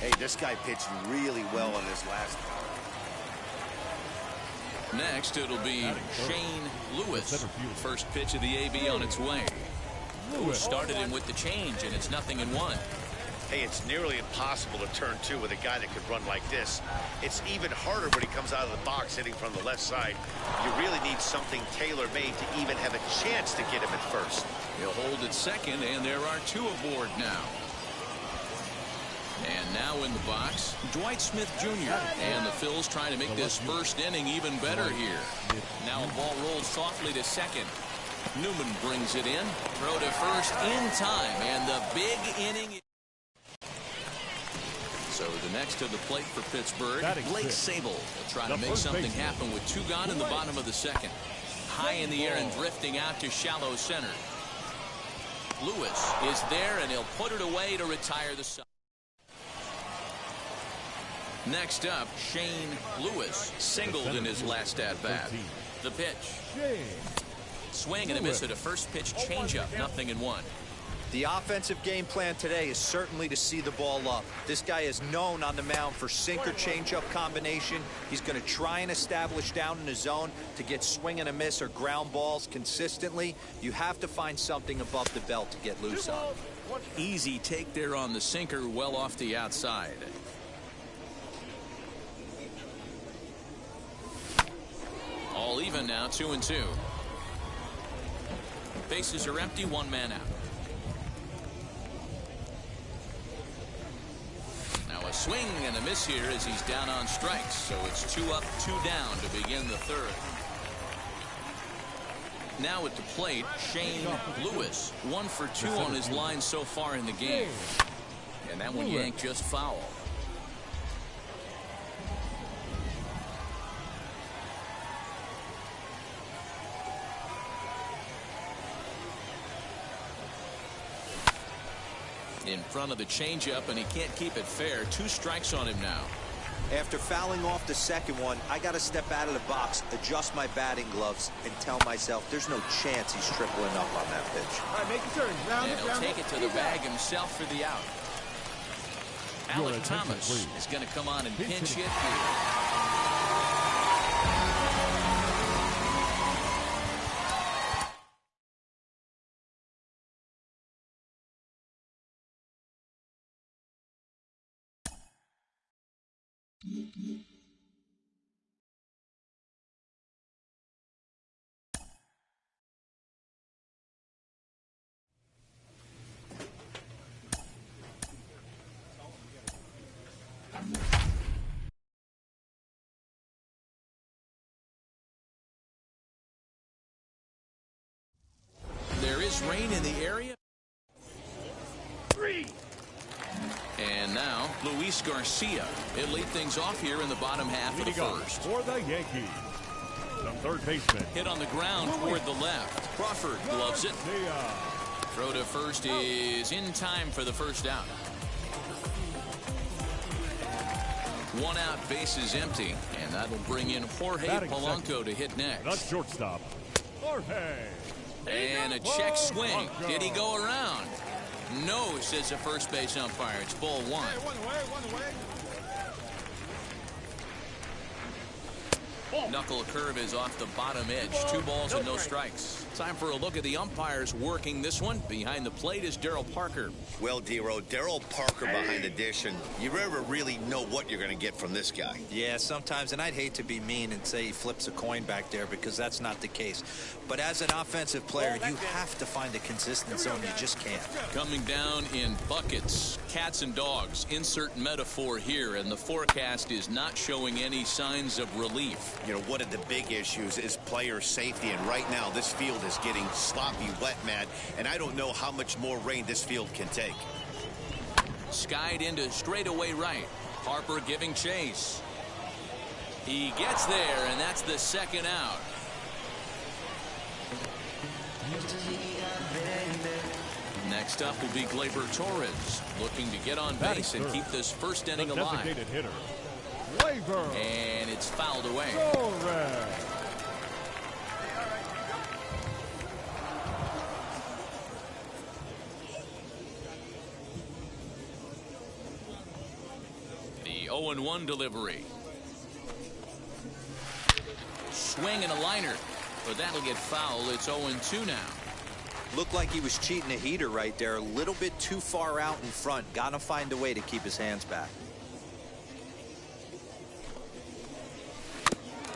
Hey, this guy pitched really well in his last time. Next, it'll be Shane Lewis. First pitch of the AB on its way. Lewis started him with the change, and it's 0-1. Hey, it's nearly impossible to turn two with a guy that could run like this. It's even harder when he comes out of the box hitting from the left side. You really need something tailor-made to even have a chance to get him at first. He'll hold at second, and there are two aboard now. And now in the box, Dwight Smith Jr. And the Phils trying to make this first inning even better here. Now a ball rolls softly to second. Newman brings it in. Throw to first in time, and the big inning. So the next to the plate for Pittsburgh, Blake Sable will try to make something happen with two gone in the bottom of the second. High in the air and drifting out to shallow center. Lewis is there, and he'll put it away to retire the side. Next up, Shane Lewis singled in his last at-bat. The pitch. Swing and a miss at a first pitch changeup, 0-1. The offensive game plan today is certainly to see the ball up. This guy is known on the mound for sinker changeup combination. He's going to try and establish down in the zone to get swing and a miss or ground balls consistently. You have to find something above the belt to get loose on. Easy take there on the sinker, well off the outside. All even now, 2-2. Bases are empty, one man out. Now a swing and a miss here as he's down on strikes. So it's 2 up, 2 down to begin the third. Now at the plate, Shane Lewis. 1 for 2 on his line so far in the game. And that one yanked just foul. In front of the changeup, and he can't keep it fair. 2 strikes on him now. After fouling off the second one, I got to step out of the box, adjust my batting gloves, and tell myself there's no chance he's tripling up on that pitch. All right, make a turn. And he'll take it to the bag himself for the out. Alec Thomas is going to come on and pinch hit here. There is rain in the area. 3. And now Luis Garcia. He'll lead things off here in the bottom half of the first. For the Yankees, the third baseman. Hit on the ground toward the left. Crawford gloves it. Throw to first is in time for the first out. 1 out, base is empty, and that'll bring in Jorge Polanco to hit next. The shortstop, Jorge. And a check swing. Did he go around? No, says the first base umpire. It's ball 1. One away. Knuckle curve is off the bottom edge. 2 balls and no strikes. Time for a look at the umpires working this one. Behind the plate is Darryl Parker. Well, D-Row, Darryl Parker behind the dish, and you never really know what you're going to get from this guy. Yeah, sometimes, and I'd hate to be mean and say he flips a coin back there because that's not the case. But as an offensive player, you have to find a consistent zone. You just can't. Coming down in buckets, cats and dogs. Insert metaphor here, and the forecast is not showing any signs of relief. You know, one of the big issues is player safety, and right now this field is getting sloppy wet, Matt, and I don't know how much more rain this field can take. Skied into straightaway right. Harper giving chase. He gets there, and that's the second out. Next up will be Gleyber Torres, looking to get on base and keep this first inning alive. Hitter, and it's fouled away. 0-1 delivery. Swing and a liner, but that'll get foul. It's 0-2 now. Looked like he was cheating a heater right there. A little bit too far out in front. Gotta find a way to keep his hands back.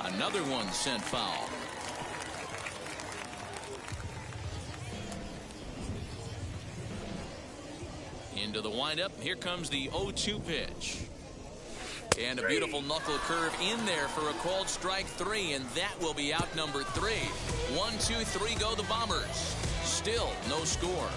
Another one sent foul. Into the windup. Here comes the 0-2 pitch. And a beautiful knuckle curve in there for a called strike 3, and that will be out number 3. 1, 2, 3 go the Bombers. Still no score.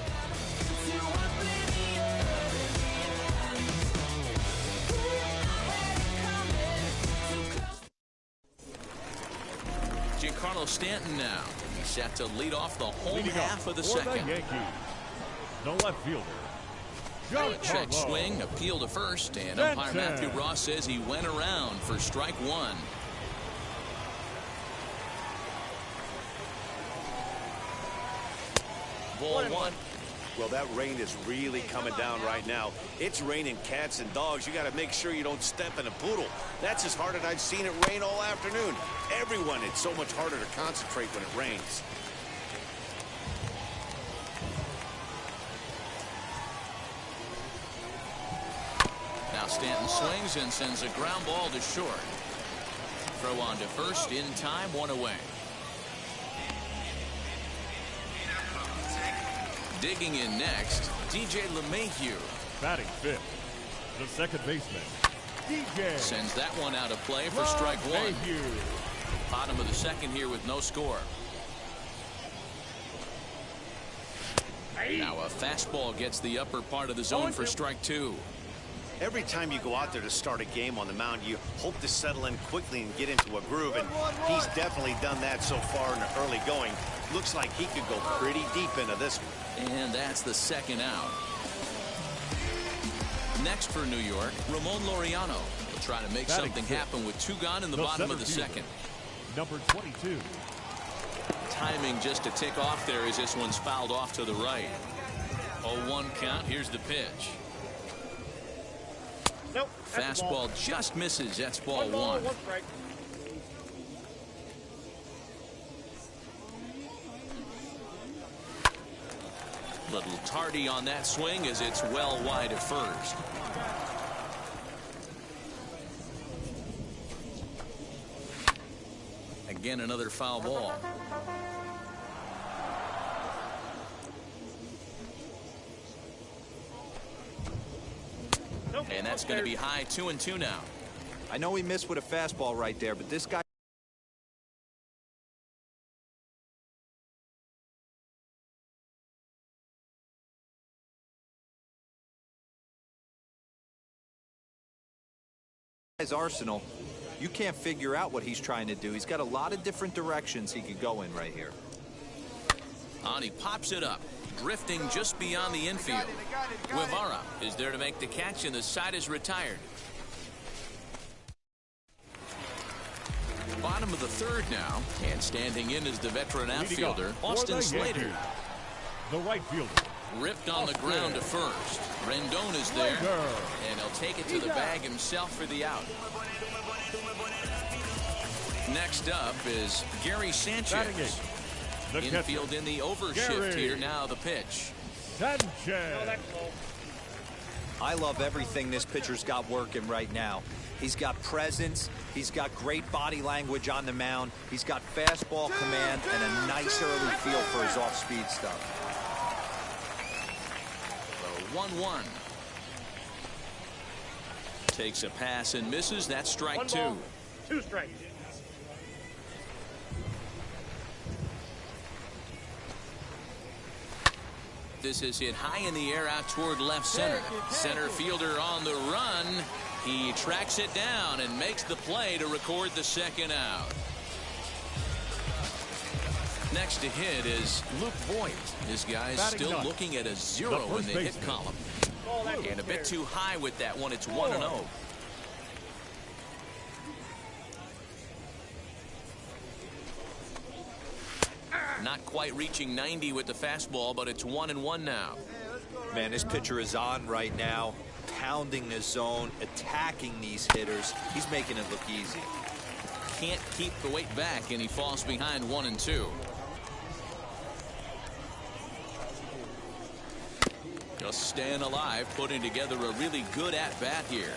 Giancarlo Stanton now. He's set to lead off the home half of the second. The Yankees, the left fielder. Check swing, appeal to first, and umpire Matthew Ross says he went around for strike 1. Ball 1. Well, that rain is really coming down right now. It's raining cats and dogs. You got to make sure you don't step in a poodle. That's as hard as I've seen it rain all afternoon. Everyone, it's so much harder to concentrate when it rains. Now Stanton swings and sends a ground ball to short. Throw on to first in time, 1 away. Digging in next, DJ LeMahieu. Batting fifth, the second baseman, DJ. Sends that one out of play for strike 1. Bottom of the second here with no score. Now a fastball gets the upper part of the zone for strike 2. Every time you go out there to start a game on the mound, you hope to settle in quickly and get into a groove, and he's definitely done that so far in the early going. Looks like he could go pretty deep into this one. And that's the second out. Next for New York, Ramon Laureano will try to make something happen with 2 gone in the bottom of the second. Number 22. Timing just to tick off there as this one's fouled off to the right. 0-1 count. Here's the pitch. Nope. Fastball just misses. That's ball 1. Little tardy on that swing as it's well wide at first. Again, another foul ball. And that's going to be high, 2-2 now. I know he missed with a fastball right there, but this guy his arsenal. You can't figure out what he's trying to do. He's got a lot of different directions he could go in right here. And he pops it up, drifting just beyond the infield. Guevara is there to make the catch, and the side is retired. Bottom of the third now, and standing in is the veteran outfielder, Austin Slater. The right fielder. Ripped on the ground to first. Rendon is there, and he'll take it to the bag himself for the out. Next up is Gary Sanchez. Infield in the overshift here. Now the pitch. Sanchez. I love everything this pitcher's got working right now. He's got presence. He's got great body language on the mound. He's got fastball command and a nice early feel for his off-speed stuff. 1-1. Takes a pass and misses. That's strike 2. 2 strikes. This is hit high in the air out toward left center. Center fielder on the run. He tracks it down and makes the play to record the second out. Next to hit is Luke Voigt. This guy's still looking at a 0 in the hit column. And a bit too high with that one. It's 1-0. Not quite reaching 90 with the fastball, but it's 1-1 now. Man, this pitcher is on right now. pounding the zone, attacking these hitters. He's making it look easy. Can't keep the weight back, and he falls behind 1-2. Just staying alive, putting together a really good at-bat here.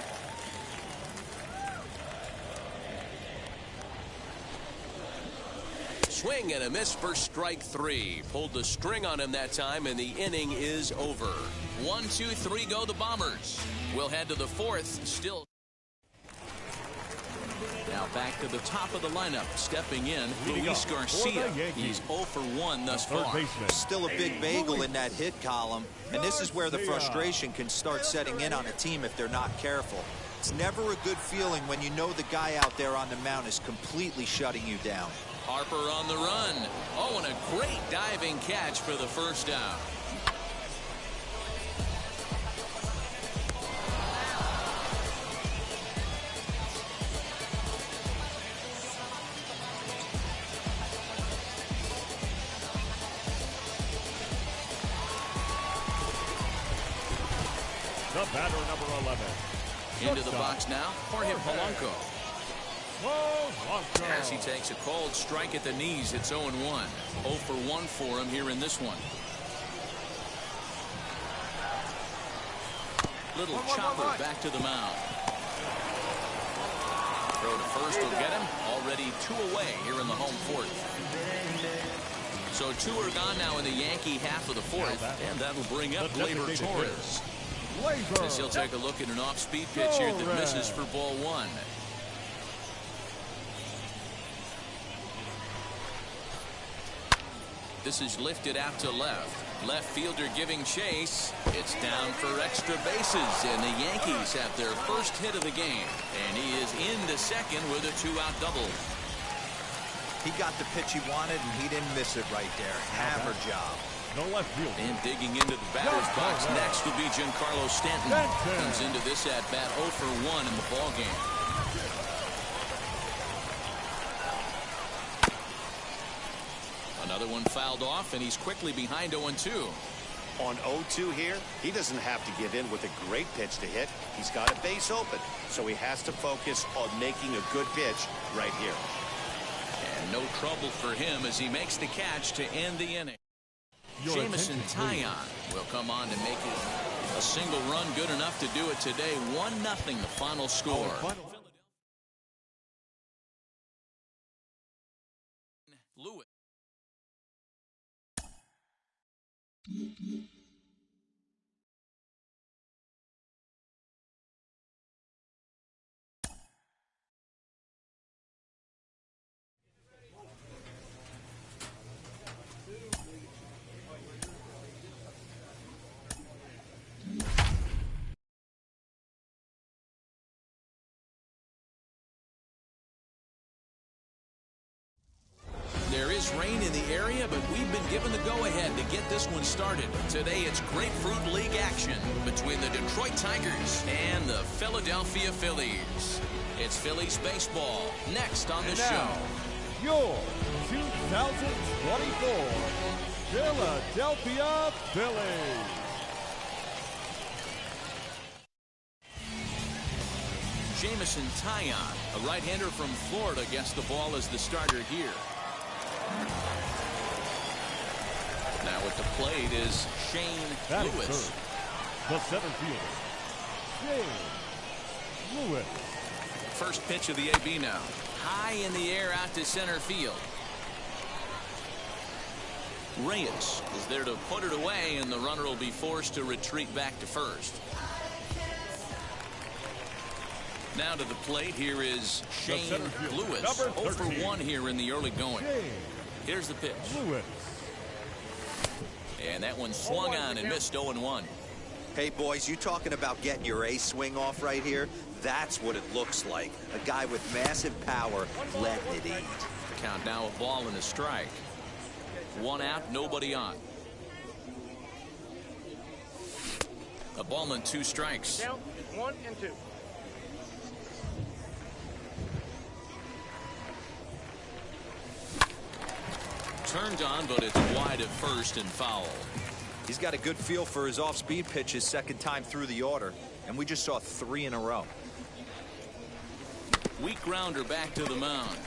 Swing and a miss for strike 3. Pulled the string on him that time, and the inning is over. 1, 2, 3 go the Bombers. We'll head to the 4th. Still. Now back to the top of the lineup. Stepping in, Luis Garcia. He's 0 for 1 thus far. Still a big bagel in that hit column. And this is where the frustration can start setting in on a team if they're not careful. It's never a good feeling when you know the guy out there on the mound is completely shutting you down. Harper on the run. Oh, and a great diving catch for the first out. The batter, number 11. Into the box now, Jorge Polanco. As he takes a cold strike at the knees, it's 0-1. 0 for 1 for him here in this one. Little chopper back to the mound. Throw to first will get him. Already 2 away here in the home 4th. So 2 are gone now in the Yankee half of the 4th, and that'll bring up Gleyber Torres. As he'll take a look at an off-speed pitch here that misses for ball 1. This is lifted out to left. Left fielder giving chase. It's down for extra bases, and the Yankees have their first hit of the game. And he is into second with a 2-out double. He got the pitch he wanted, and he didn't miss it right there. Hammer job. No left field. And digging into the batter's box next will be Giancarlo Stanton. Comes into this at-bat 0 for 1 in the ballgame. Another one fouled off, and he's quickly behind 0-2. On 0-2 here, he doesn't have to give in with a great pitch to hit. He's got a base open, so he has to focus on making a good pitch right here. And no trouble for him as he makes the catch to end the inning. Jameson Taillon will come on to make it a single run good enough to do it today. 1-0 the final score. Lewis. There is rain in the area, but we've been given the go-ahead to get this one started. Today it's Grapefruit League action between the Detroit Tigers and the Philadelphia Phillies. It's Phillies baseball next on the show. Your 2024 Philadelphia Phillies. Jameson Taillon, a right-hander from Florida, gets the ball as the starter here. Now at the plate is Shane Lewis. The center fielder, Shane Lewis. First pitch of the AB now. High in the air out to center field. Reyes is there to put it away, and the runner will be forced to retreat back to first. Now to the plate, here is Shane Lewis. 0 for 1 here in the early going. Here's the pitch. Lewis. And that one swung on and missed 0-1. Hey, boys, you talking about getting your ace swing off right here? That's what it looks like. A guy with massive power letting it eat. Count now a ball and a strike. 1 out, nobody on. A ball and 2 strikes. Count 1 and 2. Turned on, but it's wide at first and foul. He's got a good feel for his off-speed pitches second time through the order, and we just saw 3 in a row. Weak grounder back to the mound.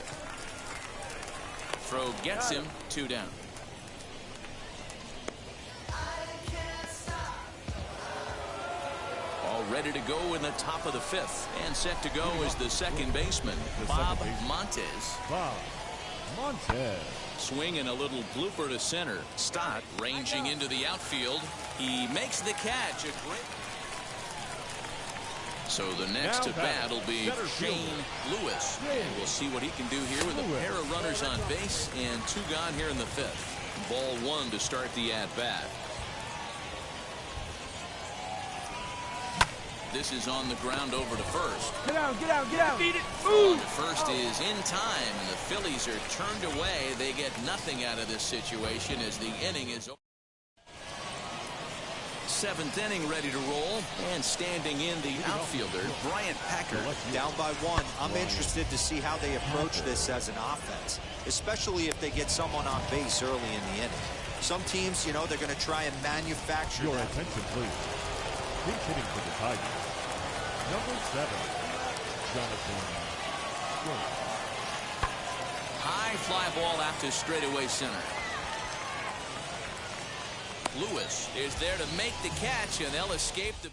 Throw gets him, 2 down. All ready to go in the top of the 5th. And set to go is the second baseman, Bob Montes. Bob Montes. Swing and a little blooper to center. Stott ranging into the outfield. He makes the catch. So the next at bat will be Shane Lewis. And we'll see what he can do here with a pair of runners on base and 2 gone here in the 5th. Ball 1 to start the at bat. This is on the ground over to first. Get out, get out, get out. Beat it. On to first is in time, and the Phillies are turned away. They get nothing out of this situation as the inning is over. 7th inning ready to roll, and standing in the outfielder, Bryant Packer. Down by 1. I'm interested to see how they approach this as an offense, especially if they get someone on base early in the inning. Some teams, you know, they're going to try and manufacture Your that. attention, please. Pinch hitting for the Tigers. Number 7, Jonathan Jones. High fly ball out to straightaway center. Lewis is there to make the catch, and they'll escape the.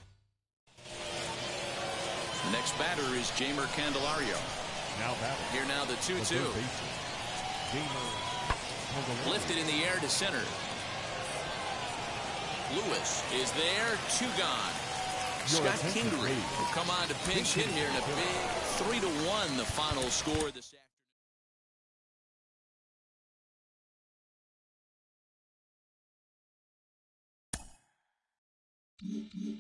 Next batter is Jamer Candelario. Now batting. Here now the 2-2. Lifted in the air to center. Lewis is there, 2 gone. Scott Kingery will come on to pinch hit here in a big 3-1 the final score this afternoon.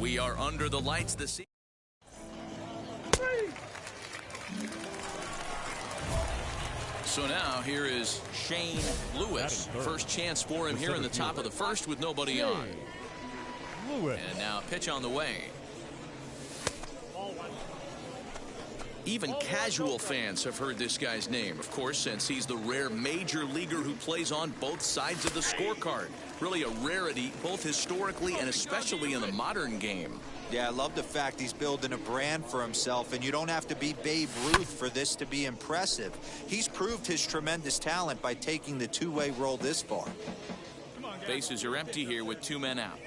We are under the lights this evening. So now here is Shane Lewis. First chance for him here in the top of the 1st with nobody on. Lewis. And now pitch on the way. Even casual fans have heard this guy's name, of course, since he's the rare major leaguer who plays on both sides of the scorecard. Really a rarity, both historically and especially in the modern game. Yeah, I love the fact he's building a brand for himself, and you don't have to be Babe Ruth for this to be impressive. He's proved his tremendous talent by taking the two-way role this far. Bases are empty here with 2 men out.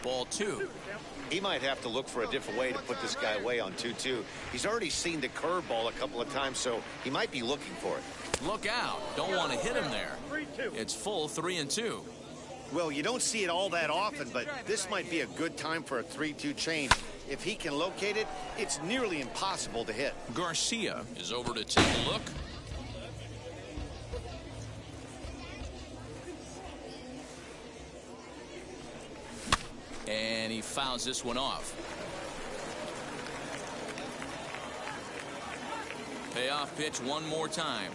Ball 2. He might have to look for a different way to put this guy away on 2-2. He's already seen the curveball a couple of times, so he might be looking for it. Look out. Don't want to hit him there. It's full 3-2. Well, you don't see it all that often, but this might be a good time for a 3-2 change. If he can locate it, it's nearly impossible to hit. Garcia is over to take a look. And he fouls this one off. Payoff pitch one more time.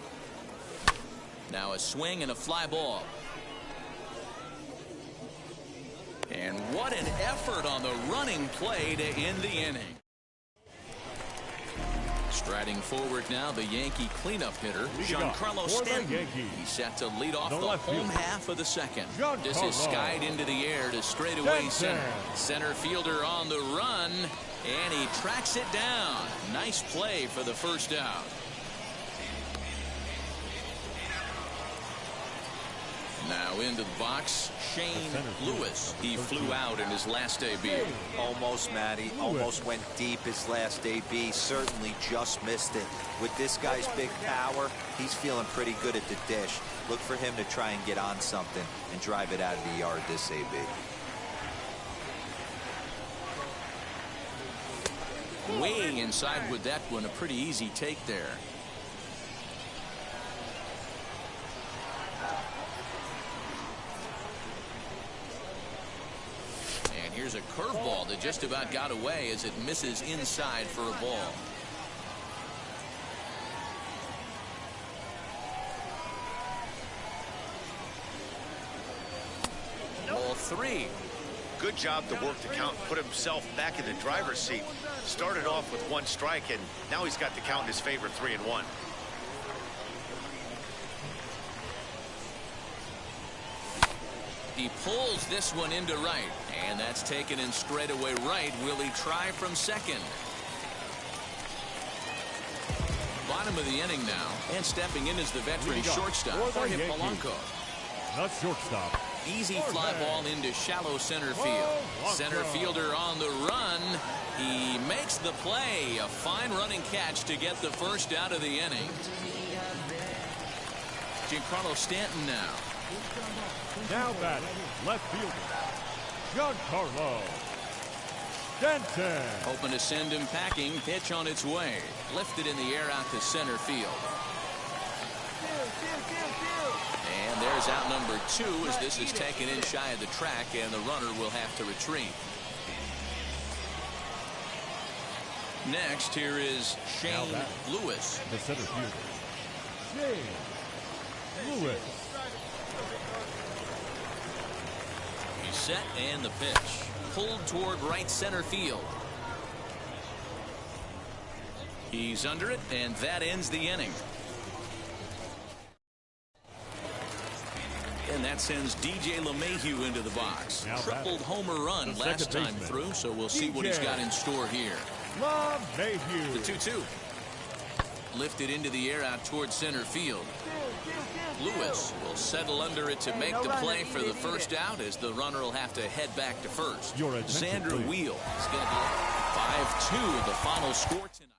Now a swing and a fly ball. And what an effort on the running play to end the inning. Striding forward now, the Yankee cleanup hitter, Giancarlo Stanton. He's set to lead off the home half of the 2nd. This is skied into the air to straightaway center. Center fielder on the run, and he tracks it down. Nice play for the first out. Now into the box, Shane Lewis. He flew out in his last AB. Almost, Matty. Almost went deep his last AB. Certainly just missed it. With this guy's big power, he's feeling pretty good at the dish. Look for him to try and get on something and drive it out of the yard this AB. Way inside with that one. A pretty easy take there. Here's a curveball that just about got away as it misses inside for a ball. 3. Good job to work the count, put himself back in the driver's seat. Started off with 1 strike, and now he's got the count in his favor, 3-1. He pulls this one into right, and that's taken in straightaway right. Will he try from second? Bottom of the inning now, and stepping in is the veteran shortstop, Jorge Polanco. The shortstop. Easy fly ball into shallow center field. Center fielder on the run. He makes the play. A fine running catch to get the first out of the inning. Giancarlo Stanton now. Now batting, left fielder, Giancarlo Stanton. Hoping to send him packing. Pitch on its way. Lifted in the air out to center field. And there's out number 2 as this is taken in shy of the track, and the runner will have to retreat. Next, here is Shane Lewis. The center fielder, Shane Lewis. He's set, and the pitch. Pulled toward right center field. He's under it, and that ends the inning. And that sends DJ LeMahieu into the box. Tripled homer run last time through, so we'll see what he's got in store here. LeMahieu. The 2-2. Lifted into the air out toward center field. Lewis will settle under it to make the play for the first out, as the runner will have to head back to first. Xander Wheel is going to be 5-2 the final score tonight.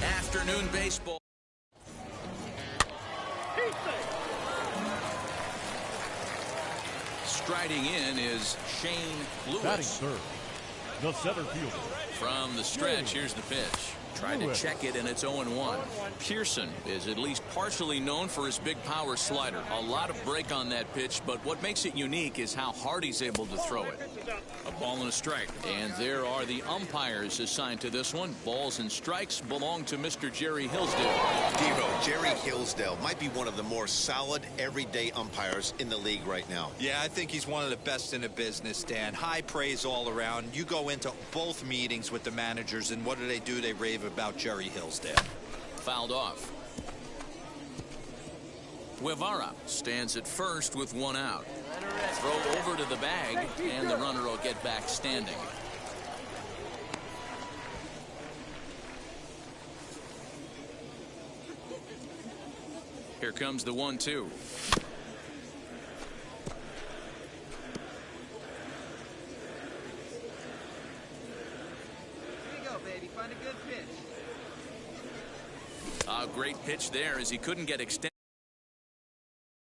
Afternoon baseball. Striding in is Shane Lewis. Batting third, the center fielder. From the stretch, here's the pitch. Tried to check it, and it's 0-1. Pearson is at least partially known for his big power slider. A lot of break on that pitch, but what makes it unique is how hard he's able to throw it. A ball and a strike. And there are the umpires assigned to this one. Balls and strikes belong to Mr. Jerry Hillsdale. Devo, Jerry Hillsdale might be one of the more solid, everyday umpires in the league right now. Yeah, I think he's one of the best in the business, Dan. High praise all around. You go into both meetings with the managers, and what do? They rave about Jerry Hillsdale. Fouled off. Guevara stands at first with 1 out. Throw over to the bag, and the runner will get back standing. Here comes the 1-2. A great pitch there as he couldn't get extended.